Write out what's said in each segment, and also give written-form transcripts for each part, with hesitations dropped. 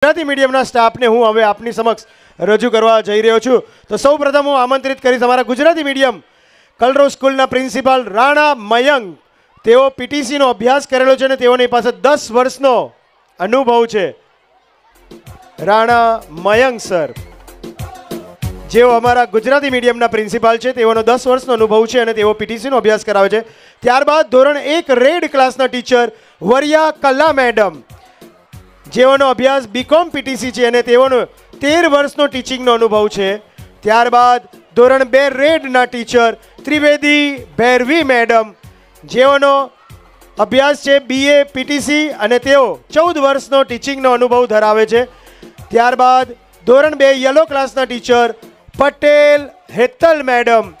ગુજરાતી મીડિયમના સ્ટાફને હું હવે આપની સમક્ષ રજૂ કરવા જઈ રહ્યો છું. તો સૌપ્રથમ હું આમંત્રિત કરીશ અમારા ગુજરાતી મીડિયમ કલરવ સ્કૂલના પ્રિન્સિપાલ રાણા મયંક. તેઓ પીટીસીનો અભ્યાસ કરેલો છે અને તેઓની પાસે 10 વર્ષનો અનુભવ છે. રાણા મયંક સર, જેઓ અમારા ગુજરાતી મીડિયમના પ્રિન્સિપાલ છે, તેઓનો 10 વર્ષનો અનુભવ છે અને તેઓ પીટીસીનો અભ્યાસ કરાવે છે. ત્યારબાદ ધોરણ 1 રેડ ક્લાસના ટીચર વરિયા કલા મેડમ, જેઓનો અભ્યાસ બીકોમ પીટીસી છે અને તેઓનો 13 વર્ષનો ટીચિંગનો અનુભવ છે. ત્યારબાદ ધોરણ 2 રેડના ટીચર ત્રિવેદી ભૈરવી મેડમ, જેઓનો અભ્યાસ છે બીએ પીટીસી અને તેઓ 14 વર્ષનો ટીચિંગનો અનુભવ ધરાવે છે. ત્યારબાદ ધોરણ 2 યલો ક્લાસના ટીચર પટેલ હેતલ મેડમ,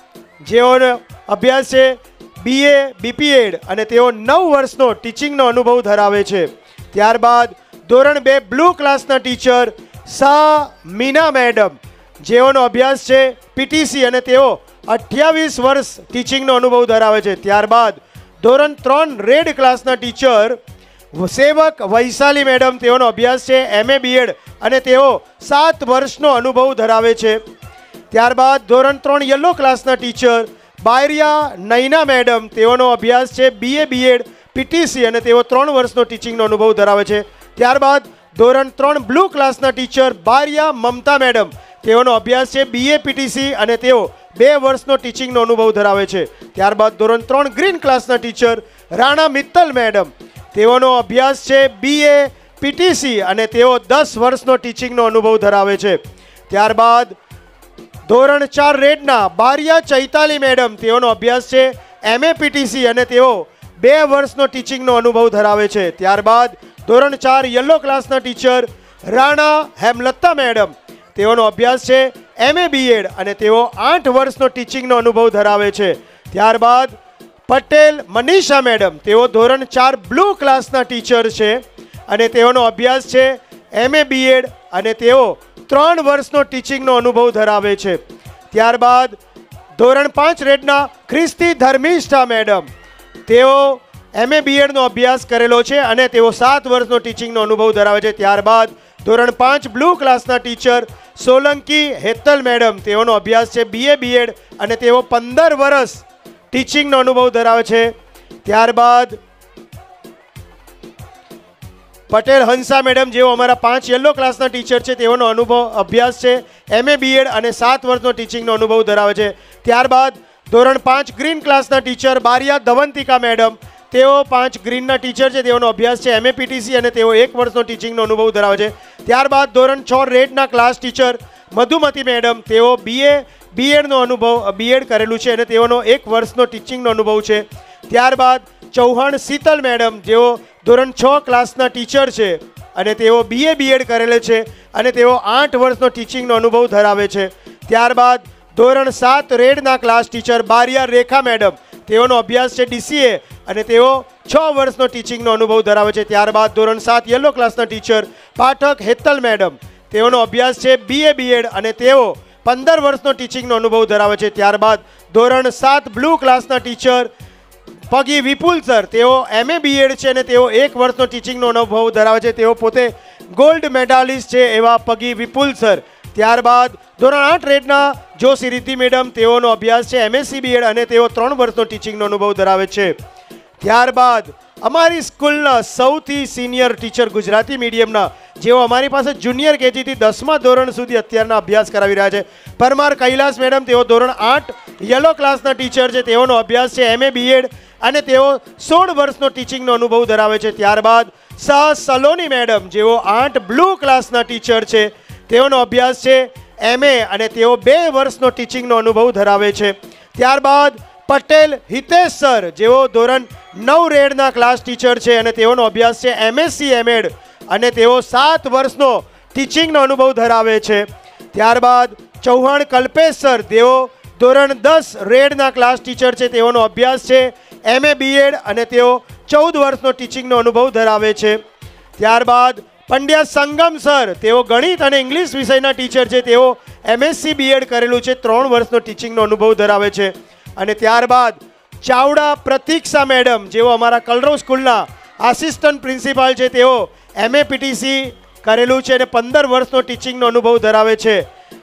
જેઓનો અભ્યાસ છે બીએ બીપીએડ અને તેઓ 9 વર્ષનો ટીચિંગનો અનુભવ ધરાવે છે. ત્યારબાદ ધોરણ 2 બ્લુ ક્લાસના ટીચર શાહ મીના મેડમ, જેઓનો અભ્યાસ છે પીટીસી અને તેઓ 28 વર્ષ ટીચિંગનો અનુભવ ધરાવે છે. ત્યારબાદ ધોરણ 3 રેડ ક્લાસના ટીચર સેવક વૈશાલી મેડમ, તેઓનો અભ્યાસ છે એમએ બીએડ અને તેઓ 7 વર્ષનો અનુભવ ધરાવે છે. ત્યારબાદ ધોરણ 3 યલો ક્લાસના ટીચર બાયરિયા નૈના મેડમ, તેઓનો અભ્યાસ છે બીએ બીએડ પીટીસી અને તેઓ 3 વર્ષનો ટીચિંગનો અનુભવ ધરાવે છે. ત્યારબાદ ધોરણ 3 બ્લુ ક્લાસના ટીચર બારિયા મમતા મેડમ, તેઓનો અભ્યાસ છે બીએ પીટીસી અને તેઓ 2 વર્ષનો ટીચિંગનો અનુભવ ધરાવે છે. ત્યારબાદ ધોરણ 3 ગ્રીન ક્લાસના ટીચર રાણા મિત્તલ મેડમ, તેઓનો અભ્યાસ છે બીએ પીટીસી અને તેઓ 10 વર્ષનો ટીચિંગનો અનુભવ ધરાવે છે. ત્યારબાદ ધોરણ 4 રેડના બારિયા ચૈતાલી મેડમ, તેઓનો અભ્યાસ છે એમએ પીટીસી અને તેઓ 2 વર્ષનો ટીચિંગનો અનુભવ ધરાવે છે. ત્યારબાદ ધોરણ 4 યલો ક્લાસના ટીચર રાણા હેમલતા મેડમ, તેઓનો અભ્યાસ છે એમએ બીએડ અને તેઓ 8 વર્ષનો ટીચિંગનો અનુભવ ધરાવે છે. ત્યારબાદ પટેલ મનીષા મેડમ, તેઓ ધોરણ 4 બ્લુ ક્લાસના ટીચર છે અને તેઓનો અભ્યાસ છે એમએ બીએડ અને તેઓ 3 વર્ષનો ટીચિંગનો અનુભવ ધરાવે છે. ત્યારબાદ ધોરણ 5 રેડના ખ્રિસ્તી ધર્મિષ્ઠા મેડમ, તેઓ એમએ બીએડનો અભ્યાસ કરેલો છે અને તેઓ 7 વર્ષનો ટીચિંગનો અનુભવ ધરાવે છે. ત્યારબાદ ધોરણ 5 બ્લુ ક્લાસના ટીચર સોલંકી હેતલ મેડમ, તેઓનો અભ્યાસ છે બીએ બીએડ અને તેઓ 15 વર્ષ ટીચિંગનો અનુભવ ધરાવે છે. ત્યારબાદ પટેલ હંસા મેડમ, જેઓ અમારા 5 યલો ક્લાસના ટીચર છે, તેઓનો અભ્યાસ છે એમએ બીએડ અને 7 વર્ષનો ટીચિંગનો અનુભવ ધરાવે છે. ત્યારબાદ ધોરણ 5 ગ્રીન ક્લાસના ટીચર બારિયા ધવંતિકા મેડમ, તેઓ 5 ગ્રીનના ટીચર છે, તેઓનો અભ્યાસ છે એમએ પીટીસી અને તેઓ 1 વર્ષનો ટીચિંગનો અનુભવ ધરાવે છે. ત્યારબાદ ધોરણ 6 રેડના ક્લાસ ટીચર મધુમતી મેડમ, તેઓ બીએ બીએડનો અનુભવ બીએડ કરેલું છે અને તેઓનો 1 વર્ષનો ટીચિંગનો અનુભવ છે. ત્યારબાદ ચૌહાણ શીતલ મેડમ, જેઓ ધોરણ 6 ક્લાસના ટીચર છે અને તેઓ બીએ બીએડ કરેલે છે અને તેઓ 8 વર્ષનો ટીચિંગનો અનુભવ ધરાવે છે. ત્યારબાદ ધોરણ 7 રેડના ક્લાસ ટીચર બારિયા રેખા મેડમ, તેઓનો અભ્યાસ છે ડીસીએ અને તેઓ 6 વર્ષનો ટીચિંગનો અનુભવ ધરાવે છે. ત્યારબાદ ધોરણ 7 યલો ક્લાસના ટીચર પાઠક હેતલ મેડમ, તેઓનો અભ્યાસ છે બીએ બીએડ અને તેઓ 15 વર્ષનો ટીચિંગનો અનુભવ ધરાવે છે. ત્યારબાદ ધોરણ 7 બ્લુ ક્લાસના ટીચર પગી વિપુલ સર, તેઓ એમએ બીએડ છે અને તેઓ 1 વર્ષનો ટીચિંગનો અનુભવ ધરાવે છે. તેઓ પોતે ગોલ્ડ મેડાલિસ્ટ છે એવા પગી વિપુલ સર. ત્યારબાદ ધોરણ 8 રેડના જોશી રિદ્ધિ મેડમ, તેઓનો અભ્યાસ છે એમએસસી બીએડ અને તેઓ 3 વર્ષનો ટીચિંગનો અનુભવ ધરાવે છે. ત્યારબાદ અમારી સ્કૂલના સૌથી સિનિયર ટીચર ગુજરાતી મીડિયમના, જેઓ અમારી પાસે જુનિયર કેજીથી 10મા ધોરણ સુધી અત્યારના અભ્યાસ કરાવી રહ્યા છે, પરમાર કૈલાસ મેડમ, તેઓ ધોરણ 8 યલો ક્લાસના ટીચર છે, તેઓનો અભ્યાસ છે એમએ બીએડ અને તેઓ 16 વર્ષનો ટીચિંગનો અનુભવ ધરાવે છે. ત્યારબાદ શાહ સલોની મેડમ, જેઓ 8 બ્લુ ક્લાસના ટીચર છે, તેઓનો અભ્યાસ છે એમએ અને તેઓ 2 વર્ષનો ટીચિંગનો અનુભવ ધરાવે છે. ત્યારબાદ પટેલ હિતેશ સર, જેઓ ધોરણ 9 રેડના ક્લાસ ટીચર છે અને તેઓનો અભ્યાસ છે એમએસસી એમએડ અને તેઓ 7 વર્ષનો ટીચિંગનો અનુભવ ધરાવે છે. ત્યારબાદ ચૌહાણ કલ્પેશ સર, તેઓ ધોરણ 10 રેડના ક્લાસ ટીચર છે, તેઓનો અભ્યાસ છે એમએ બીએડ અને તેઓ 14 વર્ષનો ટીચિંગનો અનુભવ ધરાવે છે. ત્યારબાદ પંડ્યા સંગમ સર, તેઓ ગણિત અને ઇંગ્લિશ વિષયના ટીચર છે, તેઓ એમએસસી બીએડ કરેલું છે, 3 વર્ષનો ટીચિંગનો અનુભવ ધરાવે છે. અને ત્યારબાદ ચાવડા પ્રતીક્ષા મેડમ, જેઓ અમારા કલરવ સ્કૂલના આસિસ્ટન્ટ પ્રિન્સિપાલ છે, તેઓ એમએ પીટીસી કરેલું છે અને 15 વર્ષનો ટીચિંગનો અનુભવ ધરાવે છે.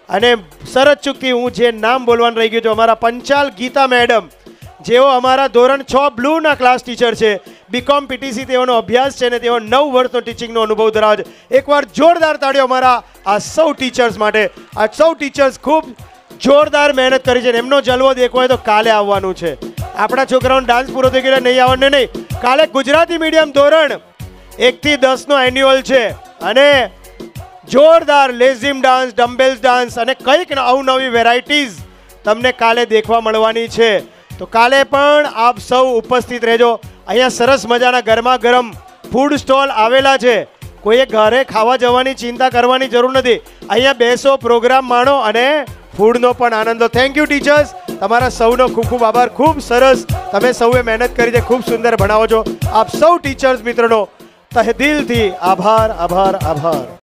અને સરસ ચૂકથી હું જે નામ બોલવાનું રહી ગયું છે, અમારા પંચાલ ગીતા મેડમ, જેઓ અમારા ધોરણ 6 બ્લુના ક્લાસ ટીચર છે. બીકોમ પીટીસી તેઓનો અભ્યાસ છે અને તેઓ 9 વર્ષનો ટીચિંગનો અનુભવ ધરાવે છે. એકવાર જોરદાર તાળીઓ અમારા આ સૌ ટીચર્સ માટે. આ સૌ ટીચર્સ ખૂબ જોરદાર મહેનત કરી છે. એમનો જલવો દેખવો હોય તો કાલે આવવાનું છે. આપણા છોકરાઓનો ડાન્સ પૂરો થઈ ગયો નહીં આવવાનું નહીં. કાલે ગુજરાતી મીડિયમ ધોરણ 1 થી 10 નો એન્યુઅલ છે અને જોરદાર લેઝિમ ડાન્સ, ડમ્બેલ્સ ડાન્સ અને કંઈક અવનવી વેરાયટીઝ તમને કાલે દેખવા મળવાની છે. તો કાલે પણ આપ સૌ ઉપસ્થિત રહેજો. અહીંયા સરસ મજાના ગરમા ગરમ ફૂડ સ્ટોલ આવેલા છે. કોઈએ ઘરે ખાવા જવાની ચિંતા કરવાની જરૂર નથી. અહીંયા બેસો, પ્રોગ્રામ માણો અને ફૂડનો પણ આનંદ લો. થેન્ક યુ ટીચર્સ, તમારા સૌનો ખૂબ ખૂબ આભાર. ખૂબ સરસ તમે સૌએ મહેનત કરી છે, ખૂબ સુંદર ભણાવો છો. આપ સૌ ટીચર્સ મિત્રોનો તહેદિલથી આભાર આભાર આભાર.